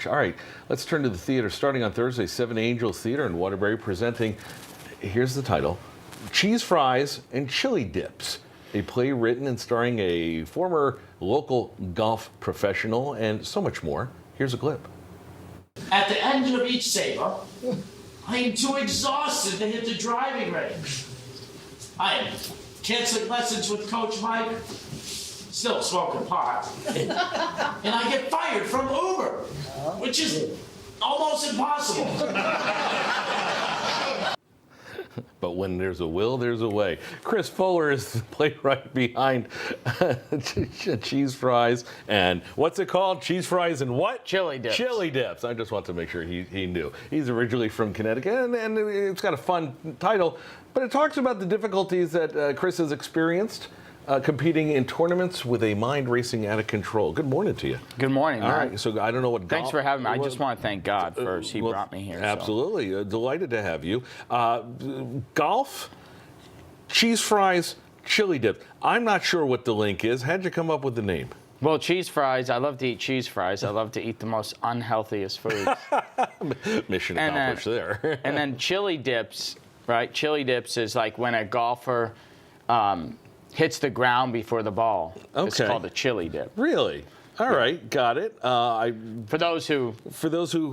All right, let's turn to the theater. Starting on Thursday, Seven Angels Theater in Waterbury presenting, here's the title, Cheese Fries and Chili Dips, a play written and starring a former local golf professional and so much more. Here's a clip. At the end of each saber, I am too exhausted to hit the driving range. I am canceling lessons with Coach Mike, still smoking pot, and I get fired from Uber, which is almost impossible. But when there's a will, there's a way. Chris Fuller is the playwright behind Cheese Fries and what's it called? Cheese Fries and what? Chili Dips. Chili Dips. I just want to make sure he knew. He's originally from Connecticut, and it's got a fun title, but it talks about the difficulties that Chris has experienced competing in tournaments with a mind racing out of control. Good morning to you. Good morning, All man. right, so I don't know what golf... Thanks for having me. I just want to thank God first. He brought me here. Absolutely. Delighted to have you. Golf, Cheese Fries, Chili Dip. I'm not sure what the link is. How'd you come up with the name? Well, cheese fries, I love to eat cheese fries. I love to eat the most unhealthiest foods. Mission accomplished there. And then chili dips, right? Chili dips is like when a golfer hits the ground before the ball. Okay. It's called a chili dip. Really? All right, got it. For those who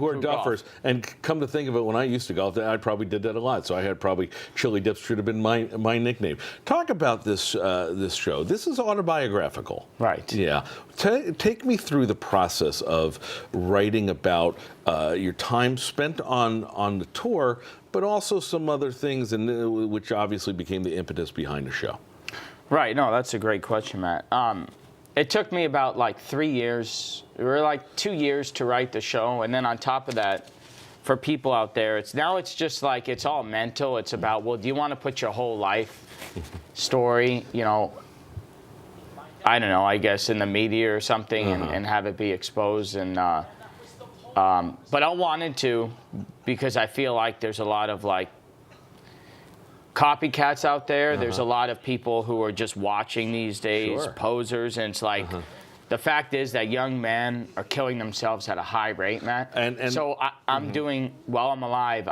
are golfers, and come to think of it, when I used to golf, I probably did that a lot. So I had probably Chili Dips should have been my nickname. Talk about this this show. This is autobiographical, right? Yeah. Take me through the process of writing about your time spent on the tour, but also some other things, and which obviously became the impetus behind the show. Right. No, that's a great question, Matt. It took me about like 3 years, or like 2 years to write the show. And then on top of that, for people out there, it's just like, it's all mental. It's about, well, do you want to put your whole life story, you know, I don't know, I guess in the media or something, and have it be exposed. And but I wanted to, because I feel like there's a lot of like copycats out there. There's a lot of people who are just watching these days, posers, and it's like, the fact is that young men are killing themselves at a high rate, Matt. And so I'm doing, while I'm alive,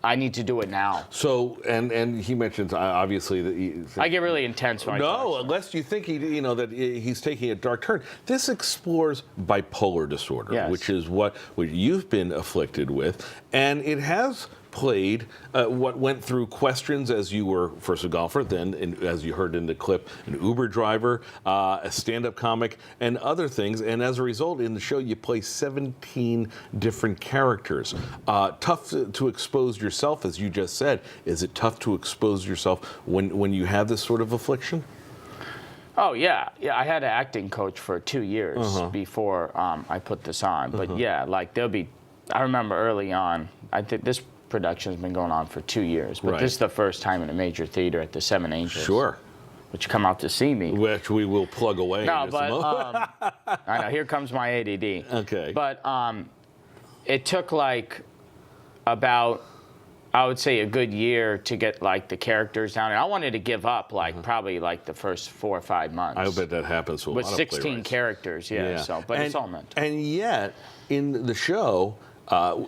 I need to do it now. So, and he mentions obviously that I get really intense when I talk. Unless you think that he's taking a dark turn. This explores bipolar disorder, which is what you've been afflicted with, and it has played what went through questions as you were first a golfer, then as you heard in the clip, an Uber driver, a stand-up comic, and other things. And as a result, in the show, you play 17 different characters. Tough to expose yourself, as you just said. Is it tough to expose yourself when you have this sort of affliction? Oh, yeah. I had an acting coach for 2 years before I put this on. But yeah, like I remember early on, I think this production's been going on for 2 years, but this is the first time in a major theater at the Seven Angels. Sure. Which come out to see me. Which we will plug away. No, but I know, here comes my ADD. Okay. But it took like about, I would say, a good year to get like the characters down. And I wanted to give up like probably like the first 4 or 5 months. I bet that happens to a lot of playwrights. With 16 playwrights. characters, yeah. So, but it's all mental. And yet, in the show,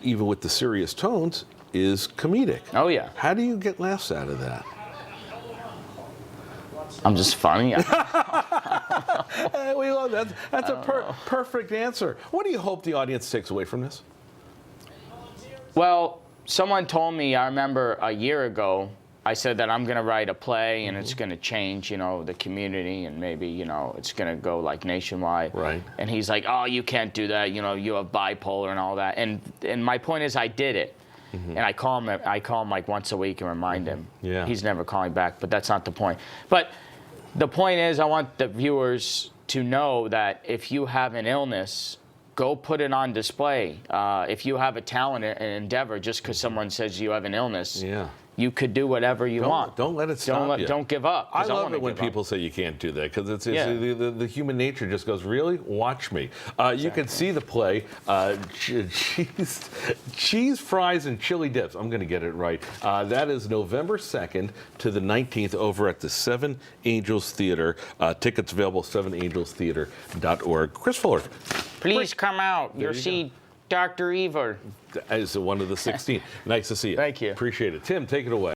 even with the serious tones, is comedic. Oh, yeah. How do you get laughs out of that? I'm just funny. Hey, we love that. That's a perfect answer. What do you hope the audience takes away from this? Well, someone told me, I remember a year ago, I said that I'm going to write a play and it's going to change, you know, the community, and maybe, you know, it's going to go like nationwide. Right. And he's like, oh, you can't do that. You know, you have bipolar and all that. And my point is I did it. And I call him like once a week and remind him. Yeah. He's never calling back, but that's not the point. But the point is I want the viewers to know that if you have an illness, go put it on display. If you have a talent and endeavor, just because someone says you have an illness, you could do whatever you want. Don't let it stop you. Don't give up. I 'cause love wanna it when give up. people say you can't do that because it's Yeah. the human nature just goes, really? Watch me. You can see the play, cheese fries and chili dips. I'm going to get it right. That is November 2nd to the 19th over at the Seven Angels Theater. Tickets available, sevenangelstheater.org. Chris Fuller. Please come out. You'll see Dr. Evil. As one of the 16. Nice to see you. Thank you. Appreciate it. Tim, take it away.